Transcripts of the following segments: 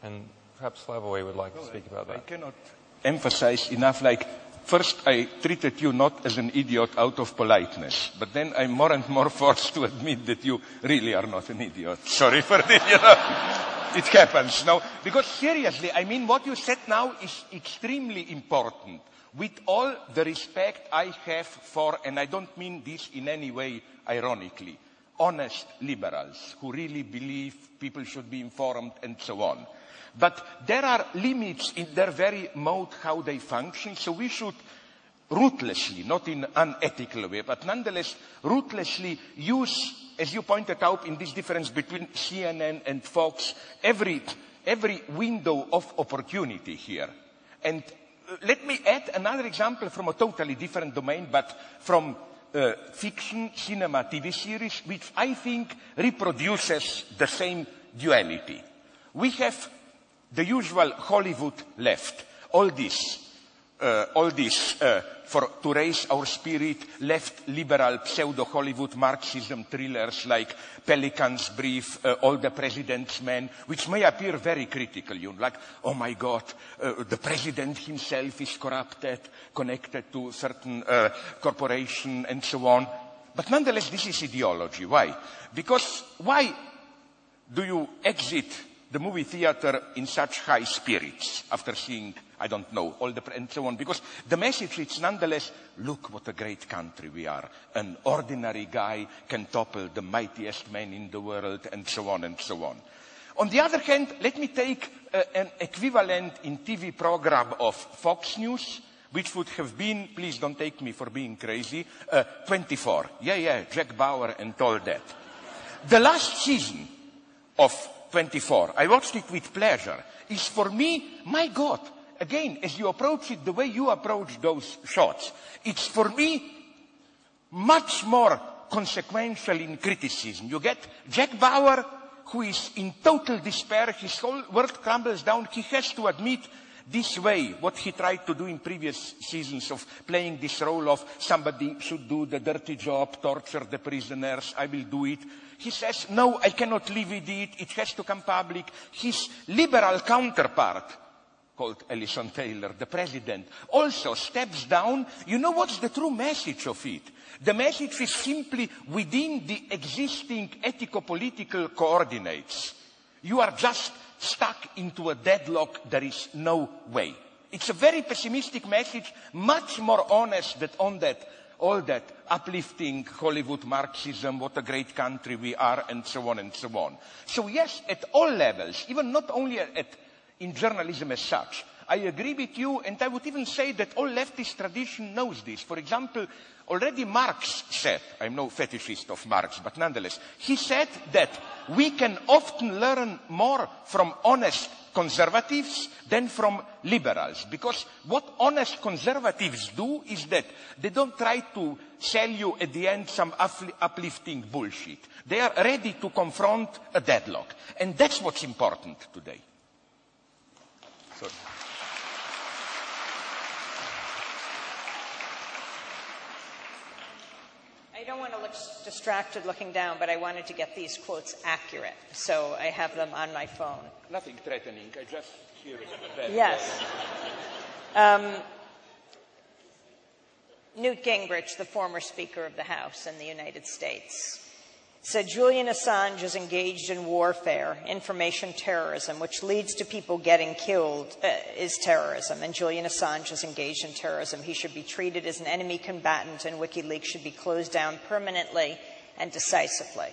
And perhaps Slavoj would like to speak about that. I cannot emphasize enough, like, first I treated you not as an idiot out of politeness, but then I'm more and more forced to admit that you really are not an idiot. Sorry for this, It happens. No, because seriously, I mean, what you said now is extremely important. With all the respect I have for, and I don't mean this in any way ironically, honest liberals who really believe people should be informed and so on. But there are limits in their very mode how they function, so we should ruthlessly, not in an unethical way, but nonetheless ruthlessly use, as you pointed out in this difference between CNN and Fox, every window of opportunity here. And let me add another example from a totally different domain, but from fiction, cinema, TV series, which I think reproduces the same duality. We have the usual Hollywood left, all this to raise our spirit, left liberal pseudo-Hollywood Marxism thrillers like Pelican's Brief, All the President's Men, which may appear very critical, like, oh my God, the president himself is corrupted, connected to certain corporation and so on. But nonetheless, this is ideology. Why? Because why do you exit the movie theater in such high spirits after seeing, I don't know, and so on? Because the message is nonetheless, look what a great country we are. An ordinary guy can topple the mightiest man in the world, and so on and so on. On the other hand, let me take an equivalent in TV program of Fox News, which would have been, please don't take me for being crazy, 24. Yeah, Jack Bauer and all that. The last season of 24, I watched it with pleasure, is for me, my God, again, as you approach it the way you approach those shots, it's for me much more consequential in criticism. You get Jack Bauer, who is in total despair, his whole world crumbles down, he has to admit this way, what he tried to do in previous seasons of playing this role of somebody should do the dirty job, torture the prisoners, I will do it. He says, no, I cannot live with it, it has to come public. His liberal counterpart, called Ellison Taylor, the president, also steps down. You know what's the true message of it? The message is simply within the existing ethico-political coordinates. You are just stuck into a deadlock, there is no way. It's a very pessimistic message, much more honest than all that uplifting Hollywood Marxism, what a great country we are, and so on and so on. So yes, at all levels, even not only in journalism as such, I agree with you, and I would even say that all leftist tradition knows this. For example, already Marx said, I'm no fetishist of Marx, but nonetheless, he said that we can often learn more from honest conservatives than from liberals. Because what honest conservatives do is that they don't try to sell you at the end some uplifting bullshit. They are ready to confront a deadlock. And that's what's important today. Sorry. I don't want to look distracted looking down, but I wanted to get these quotes accurate, so I have them on my phone. Nothing threatening, I just hear it. Yes. Newt Gingrich, the former Speaker of the House in the United States, said Julian Assange is engaged in warfare, information terrorism, which leads to people getting killed, is terrorism, and Julian Assange is engaged in terrorism. He should be treated as an enemy combatant, and WikiLeaks should be closed down permanently and decisively.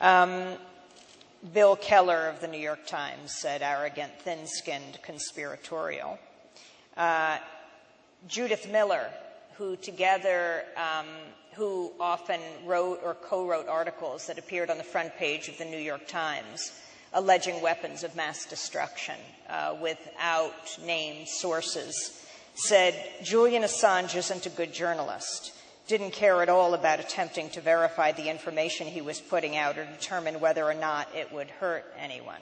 Bill Keller of the New York Times said arrogant, thin-skinned, conspiratorial. Judith Miller, who often wrote or co-wrote articles that appeared on the front page of the New York Times alleging weapons of mass destruction without named sources, said Julian Assange isn't a good journalist, didn't care at all about attempting to verify the information he was putting out or determine whether or not it would hurt anyone.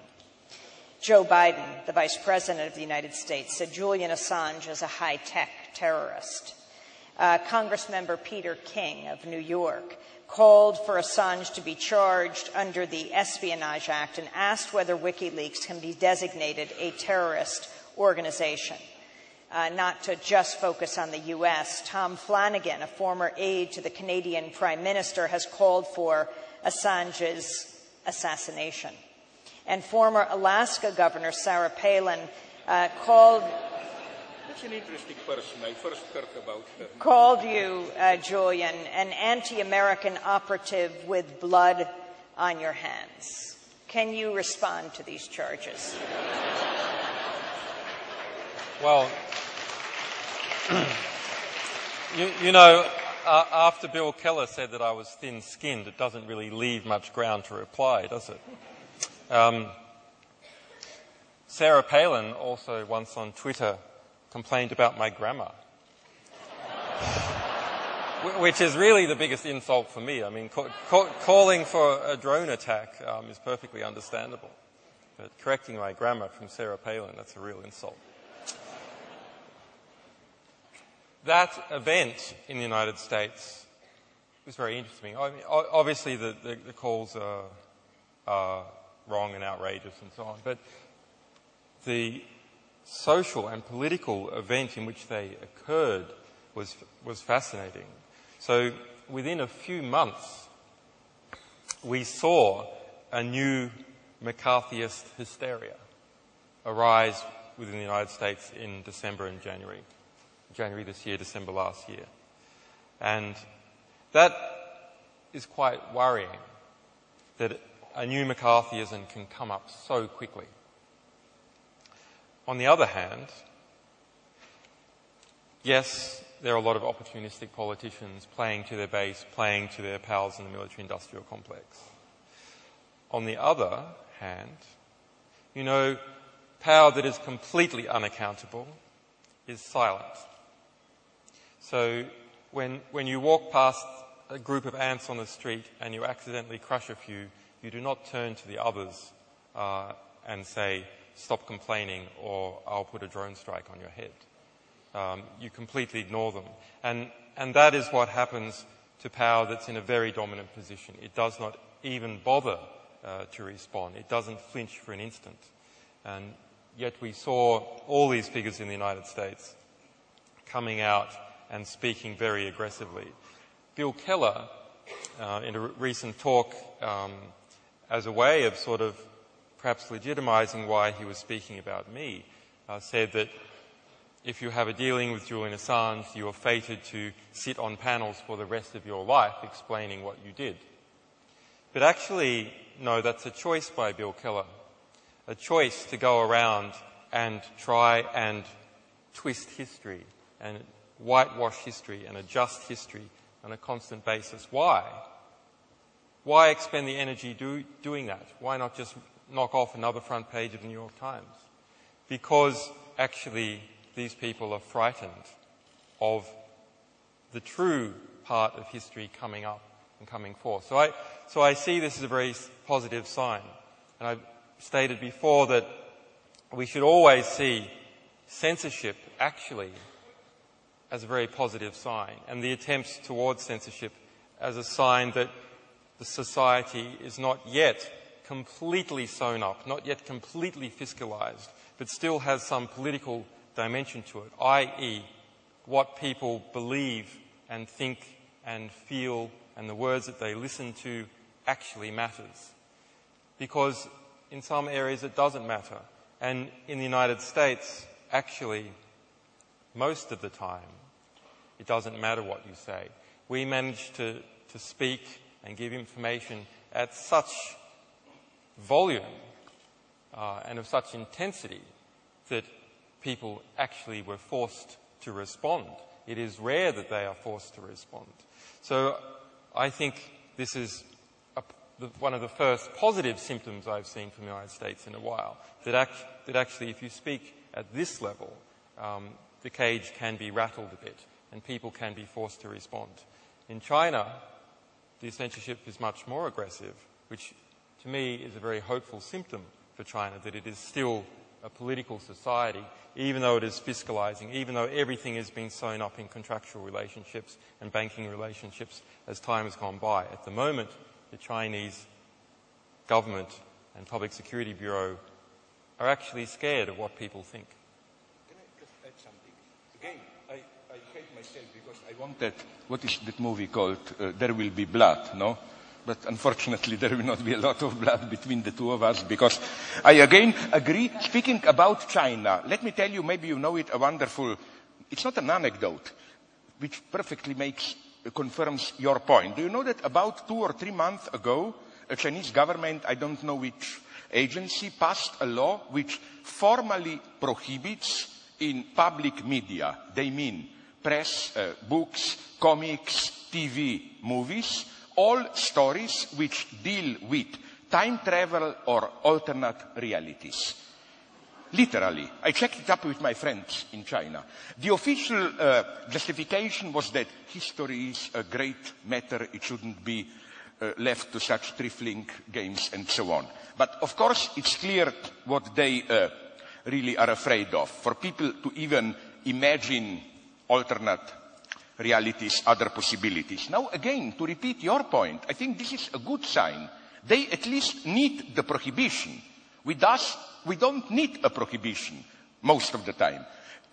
Joe Biden, the Vice President of the United States, said Julian Assange is a high-tech terrorist. Congressmember Peter King of New York called for Assange to be charged under the Espionage Act and asked whether WikiLeaks can be designated a terrorist organization. Not to just focus on the U.S., Tom Flanagan, a former aide to the Canadian Prime Minister, has called for Assange's assassination. And former Alaska Governor Sarah Palin called... That's an interesting person. I first heard about her. Called you, Julian, an anti-American operative with blood on your hands. Can you respond to these charges? Well, you know, after Bill Keller said that I was thin-skinned, it doesn't really leave much ground to reply, does it? Sarah Palin also once on Twitter complained about my grammar, which is really the biggest insult for me. I mean, calling for a drone attack is perfectly understandable, but correcting my grammar from Sarah Palin, that's a real insult. That event in the United States was very interesting. I mean, obviously, the calls are wrong and outrageous and so on, but the social and political event in which they occurred was fascinating. So within a few months, we saw a new McCarthyist hysteria arise within the United States in December and January. January this year, December last year. And that is quite worrying, that a new McCarthyism can come up so quickly. On the other hand, yes, there are a lot of opportunistic politicians playing to their base, playing to their pals in the military-industrial complex. On the other hand, you know, power that is completely unaccountable is silent. So when you walk past a group of ants on the street and you accidentally crush a few, you do not turn to the others and say, stop complaining or I'll put a drone strike on your head. You completely ignore them. And that is what happens to power that's in a very dominant position. It does not even bother to respond. It doesn't flinch for an instant. And yet we saw all these figures in the United States coming out and speaking very aggressively. Bill Keller, in a recent talk, as a way of sort of perhaps legitimizing why he was speaking about me, said that if you have a dealing with Julian Assange, you are fated to sit on panels for the rest of your life explaining what you did. But actually, no, that's a choice by Bill Keller, a choice to go around and try and twist history and whitewash history and adjust history on a constant basis. Why? Why expend the energy doing that? Why not just knock off another front page of the New York Times? Because actually these people are frightened of the true part of history coming up and coming forth. So I see this as a very positive sign. And I've stated before that we should always see censorship actually as a very positive sign, and the attempts towards censorship as a sign that the society is not yet completely sewn up, not yet completely fiscalized, but still has some political dimension to it, i.e. what people believe and think and feel and the words that they listen to actually matters. Because in some areas it doesn't matter. And in the United States, actually, most of the time, it doesn't matter what you say. We manage to speak and give information at such volume and of such intensity that people actually were forced to respond. It is rare that they are forced to respond. So I think this is one of the first positive symptoms I've seen from the United States in a while, that actually if you speak at this level, the cage can be rattled a bit and people can be forced to respond. In China, the censorship is much more aggressive, which to me is a very hopeful symptom for China, that it is still a political society, even though it is fiscalizing, even though everything has been sewn up in contractual relationships and banking relationships as time has gone by. At the moment, the Chinese government and Public Security Bureau are actually scared of what people think. Can I just add something? Again, I hate myself because I wanted, what is that movie called? There Will Be Blood, no? But unfortunately, there will not be a lot of blood between the two of us because I again agree. Speaking about China, let me tell you, maybe you know it, a wonderful, it's not an anecdote, which perfectly confirms your point. Do you know that about 2 or 3 months ago, a Chinese government, I don't know which agency, passed a law which formally prohibits in public media, they mean press, books, comics, TV, movies, all stories which deal with time travel or alternate realities. Literally. I checked it up with my friends in China. The official justification was that history is a great matter. It shouldn't be left to such trifling games and so on. But of course, it's clear what they really are afraid of. For people to even imagine alternate realities, other possibilities. Now again, to repeat your point, I think this is a good sign. They at least need the prohibition. With us, we don't need a prohibition most of the time.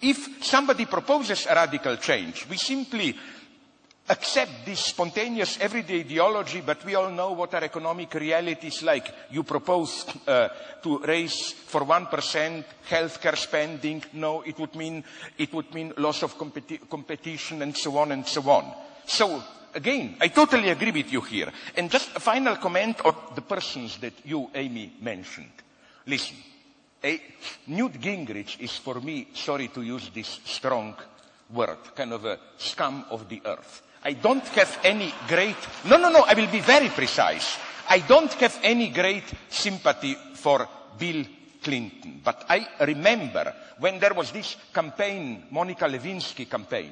If somebody proposes a radical change, we simply accept this spontaneous everyday ideology, but we all know what our economic realities like. You propose to raise for 1% healthcare spending. No, it would mean loss of competition and so on and so on. So again, I totally agree with you here. And just a final comment on the persons that you, Amy, mentioned. Listen, Newt Gingrich is for me, sorry to use this strong word, kind of a scum of the earth. I don't have any great... No, I will be very precise. I don't have any great sympathy for Bill Clinton. But I remember when there was this campaign, Monica Lewinsky campaign,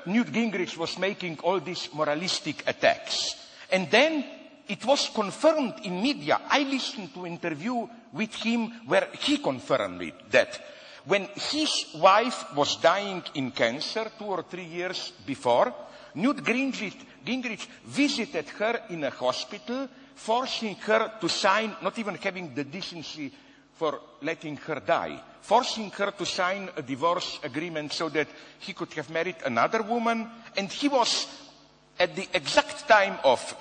Newt Gingrich was making all these moralistic attacks. And then it was confirmed in media. I listened to an interview with him where he confirmed it, that when his wife was dying in cancer 2 or 3 years before, Newt Gingrich visited her in a hospital, forcing her to sign, not even having the decency for letting her die, forcing her to sign a divorce agreement so that he could have married another woman. And he was, at the exact time of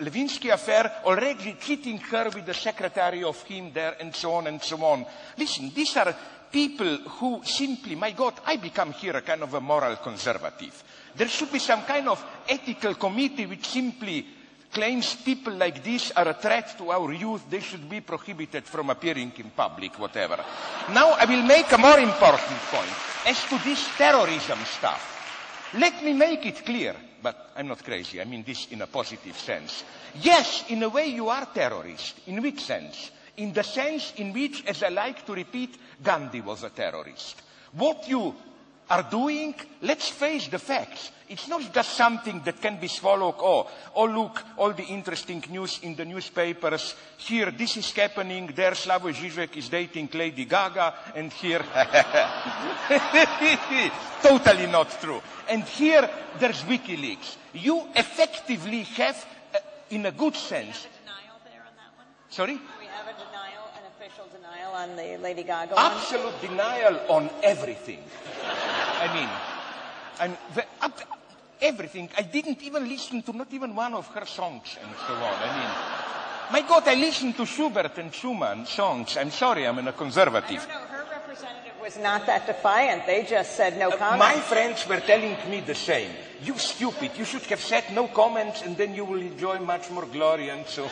Lewinsky affair, already treating her with the secretary of him there and so on and so on. Listen, these are people who simply, my God, I become here a kind of a moral conservative. There should be some kind of ethical committee which simply claims people like this are a threat to our youth. They should be prohibited from appearing in public, whatever. Now I will make a more important point. As to this terrorism stuff, let me make it clear, but I'm not crazy, I mean this in a positive sense. Yes, in a way you are terrorist. In which sense? In the sense in which, as I like to repeat, Gandhi was a terrorist. What you are doing, let's face the facts. It's not just something that can be swallowed. Oh, look, all the interesting news in the newspapers. Here, this is happening. There, Slavoj Žižek is dating Lady Gaga. And here, totally not true. And here, there's WikiLeaks. You effectively have, in a good sense... Do we have a denial there on that one? Sorry? Do we have a denial, an official denial on the Lady Gaga one? Absolute denial on everything. I mean, everything. I didn't even listen to not even one of her songs and so on. I mean, my God, I listened to Schubert and Schumann songs. I'm sorry, I'm a conservative. I don't know, her representative was not that defiant. They just said no comment. My friends were telling me the same. You stupid, you should have said no comments and then you will enjoy much more glory and so on.